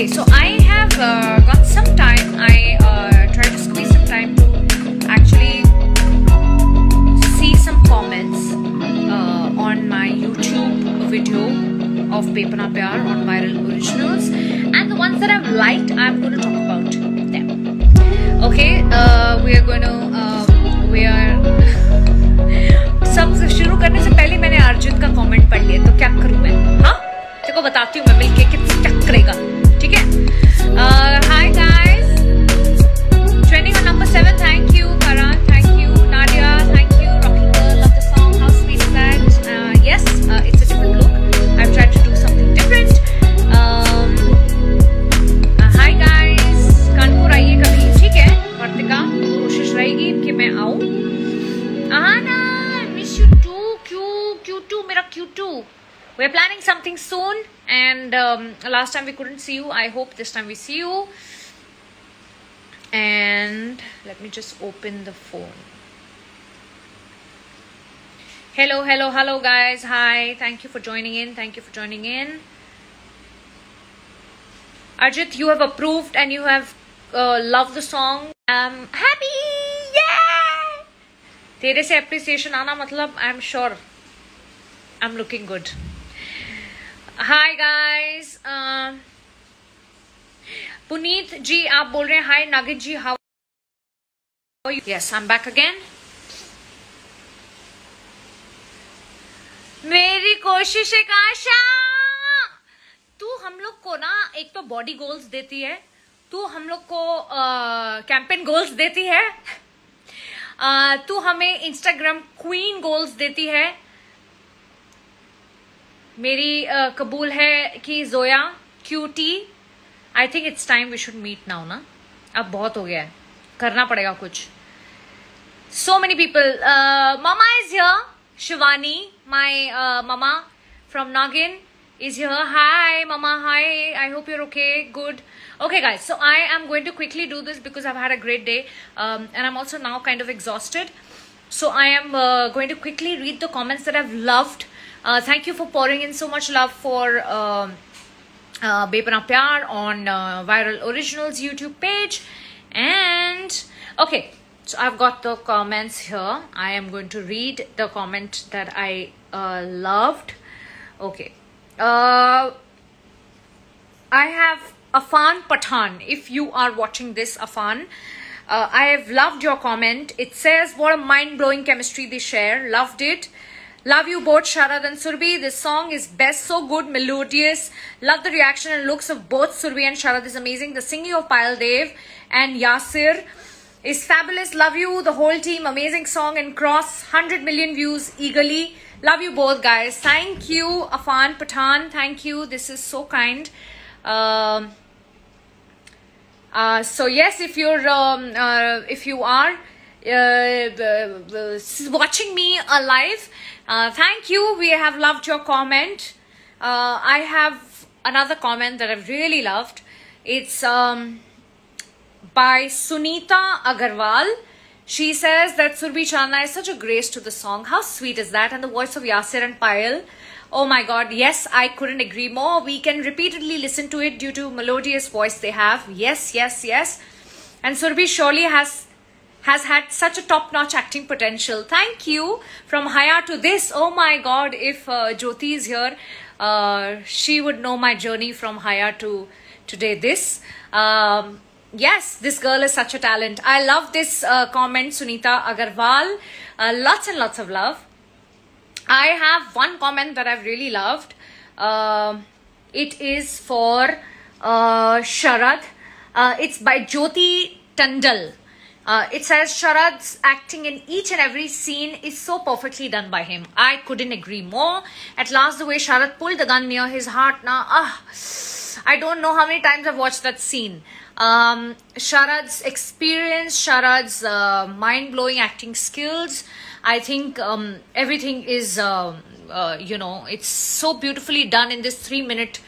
Okay, so I have got some time. I tried to squeeze some time to actually see some comments on my YouTube video of Paper Na Pyar on Viral Originals, and the ones that I've liked, I'm going to talk about them. Okay, सब शुरू करने से पहले मैंने अर्जुन का comment पढ़ लिया, तो क्या करूं मैं? हाँ, देखो बताती हूँ मैं मिलके कितना क्या करेगा, ठीक है? Hi guys, trending on number 7. Thank you, Karan. Thank you, Nadia. Thank you, Rocky Girl. Love the song. How sweet is that? Yes, it's a different look. I've tried to do something different. Hi guys, Kanpur आइए कभी, ठीक है? वर्तिका, कोशिश रहेगी कि मैं आऊँ. आना, miss you too. Q2, मेरा Q2. We're planning something soon, and last time we couldn't see you. I hope this time we see you. And let me just open the phone. Hello guys. Hi, thank you for joining in. Arjit, you have approved and you have loved the song. I'm happy. Yeah, तेरे से appreciation आना मतलब I'm sure I'm looking good. Hi guys, Puneet ji आप बोल रहे हैं hi Nagit ji, how are you? Yes, I'm back again. मेरी कोशिश है काशा, तू हम लोग को ना एक तो बॉडी गोल्स देती है, तू हम लोग को कैंपेन गोल्स देती है, तू हमें इंस्टाग्राम क्वीन गोल्स देती है. मेरी कबूल है कि Zoya cutie, I think it's time we should meet now ना. अब बहुत हो गया है, करना पड़ेगा कुछ. So many people. Mama is here, Shivani, my mama from Naagin is here. Hi mama, hi, I hope you're okay. Good. Okay guys, so I am going to quickly do this because I've had a great day, and I'm also now kind of exhausted, so I am going to quickly read the comments that I've loved. Thank you for pouring in so much love for Paper Na Pyar on Viral Originals YouTube page. And okay, so I've got the comments here. I am going to read the comment that I loved. Okay. I have Afan Pathan. If you are watching this, Afan, I have loved your comment. It says, what a mind-blowing chemistry they share. Loved it. Love you both, Sharad and Surbhi. This song is best, so good, melodious. Love the reaction and looks of both Surbhi and Sharad is amazing. The singing of Payal Dev and Yasir is fabulous. Love you, the whole team. Amazing song and cross 100 million views eagerly. Love you both, guys. Thank you, Afan Pathan. Thank you. This is so kind. So yes, if you are watching me live, thank you. We have loved your comment. I have another comment that I've really loved. It's by Sunita Agarwal. She says that Surbhi Chalna is such a grace to the song. How sweet is that? And the voice of Yasir and Payal. Oh my God. Yes, I couldn't agree more. We can repeatedly listen to it due to melodious voice they have. Yes. And Surbhi surely has had such a top-notch acting potential. Thank you. From Haya to this. Oh my God. If Jyoti is here, she would know my journey from Haya to today. This. Yes, this girl is such a talent. I love this comment, Sunita Agarwal. Lots and lots of love. I have one comment that I've really loved. It is for Sharad. It's by Jyoti Tandal. It says, Sharad's acting in each and every scene is so perfectly done by him. I couldn't agree more. At last, the way Sharad pulled the gun near his heart, I don't know how many times I've watched that scene. Sharad's experience, Sharad's mind-blowing acting skills. I think everything is, it's so beautifully done in this 3-minute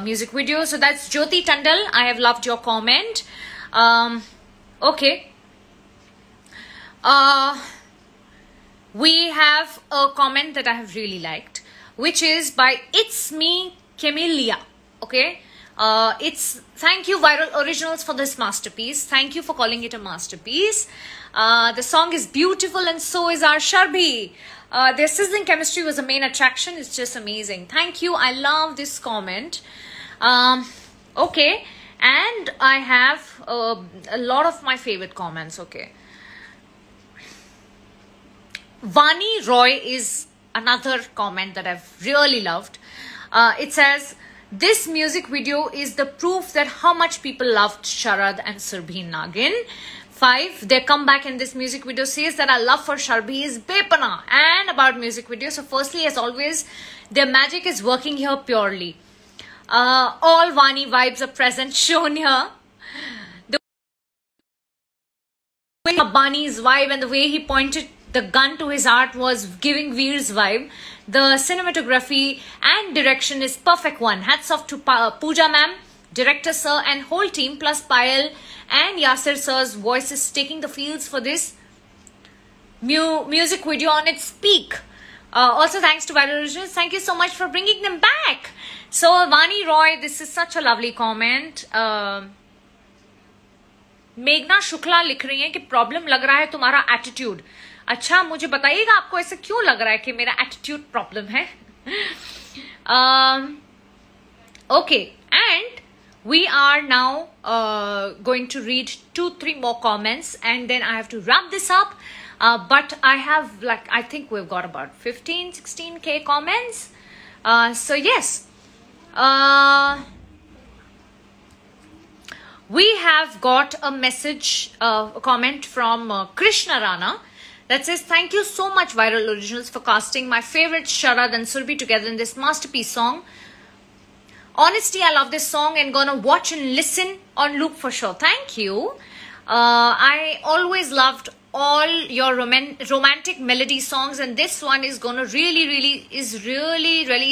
music video. So that's Jyoti Tandal. I have loved your comment. Okay. We have a comment that I have really liked, which is by It's Me Camellia. Okay. It's thank you Viral Originals for this masterpiece. Thank you for calling it a masterpiece. The song is beautiful and so is our Sharbhi. Their sizzling chemistry was the main attraction. It's just amazing. Thank you. I love this comment. Okay, and I have a lot of my favorite comments. Okay, Vani Roy is another comment that I've really loved. It says, this music video is the proof that how much people loved Sharad and Surbhi Nagin. 5, their comeback in this music video says that our love for Sharbhi is bepana. And about music video, so firstly, as always, their magic is working here purely. All Vani vibes are present, shown here. The way Bani's vibe and the way he pointed the gun to his heart was giving Veer's vibe. The cinematography and direction is perfect one. Hats off to Pooja ma'am, director sir and whole team, plus Payal and Yasir sir's voices taking the fields for this music video on its peak. Also thanks to Viral Originals. Thank you so much for bringing them back. So Vani Roy, this is such a lovely comment. मेघना शुक्ला लिख रही हैं कि problem लग रहा है तुम्हारा attitude. अच्छा, मुझे बताइएगा आपको ऐसे क्यों लग रहा है कि मेरा एटीट्यूड प्रॉब्लम है. Okay, and we are now going to read 2-3 more comments and then I have to wrap this up. But I have, like, I think we've got about 15-16k comments. So yes, we have got a message, a comment from Krishna Rana that says, thank you so much Viral Originals for casting my favorite Sharad and Surbhi together in this masterpiece song. Honestly, I love this song and gonna watch and listen on loop for sure. Thank you. I always loved all your romantic melody songs, and this one is gonna really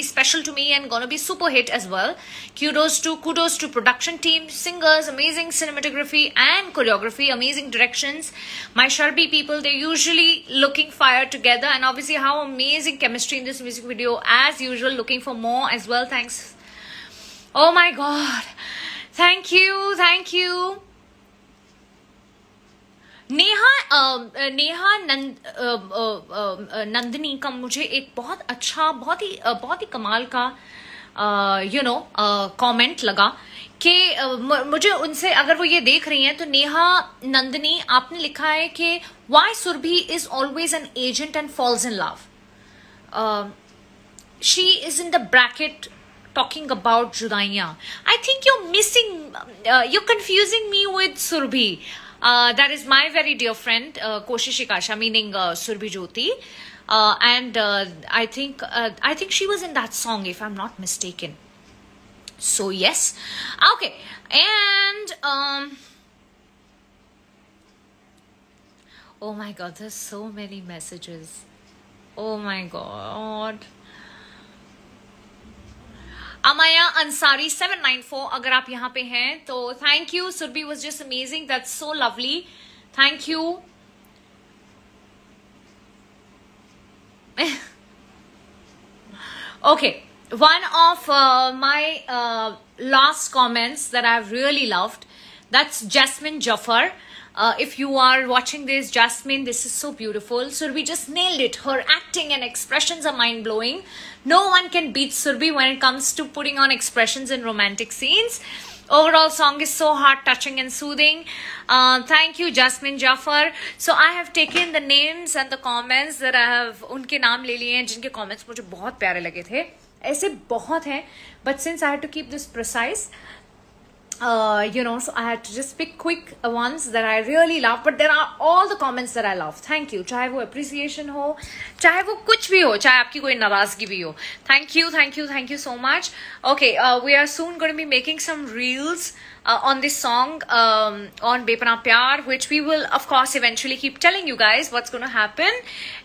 special to me and gonna be super hit as well. Kudos to production team, singers, amazing cinematography and choreography, amazing directions. My Sharbhi people, they're usually looking fire together, and obviously how amazing chemistry in this music video as usual. Looking for more as well. Thanks. Oh my god, thank you. Neha Nandini का मुझे एक बहुत अच्छा, बहुत ही कमाल का comment लगा कि मुझे उनसे, अगर वो ये देख रही हैं तो नेहा नंदिनी, आपने लिखा है कि why Surbhi is always an agent and falls in love. She is in the bracket talking about Judaiyan. I think you're confusing me with Surbhi. That is my very dear friend Koshish Ikasha, meaning Surbhi Jyoti, and I think she was in that song if I'm not mistaken. So yes, okay, and oh my god, there's so many messages. Oh my god. Amaya Ansari 794, अगर आप यहाँ पे हैं तो thank you. Surbhi was just amazing. That's so lovely. Thank you. Okay, one of my last comments that I've really loved, that's Jasmine Jafar. If you are watching this, Jasmine, this is so beautiful. Surbhi just nailed it. Her acting and expressions are mind-blowing. No one can beat Surbhi when it comes to putting on expressions in romantic scenes. Overall song is so heart-touching and soothing. Thank you, Jasmine Jafar. So I have taken the names and the comments that I have, उनके नाम ले लिए हैं जिनके comments मुझे बहुत प्यारे लगे थे. ऐसे बहुत हैं, but since I had to keep this precise, so I had to just pick quick ones that I really love. But there are all the comments that I love. Thank you. चाहे वो appreciation हो, चाहे वो कुछ भी हो, चाहे आपकी कोई नाराजगी भी हो. Thank you so much. Okay, we are soon going to be making some reels on this song, on Bepana Pyar, which we will of course eventually keep telling you guys what's going to happen.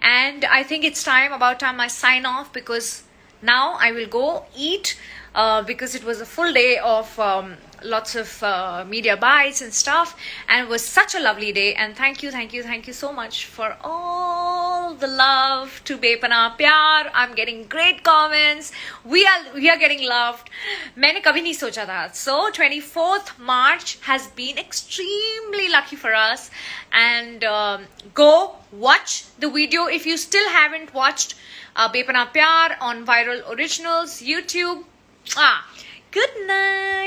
And I think it's about time I sign off, because now I will go eat, because it was a full day of lots of media bites and stuff, and it was such a lovely day. And thank you so much for all all the love to Bepana Pyar. I'm getting great comments. We are getting loved. मैंने कभी नहीं सोचा था. So 24th March has been extremely lucky for us. And go watch the video if you still haven't watched Bepana Pyar on Viral Originals YouTube. Good night.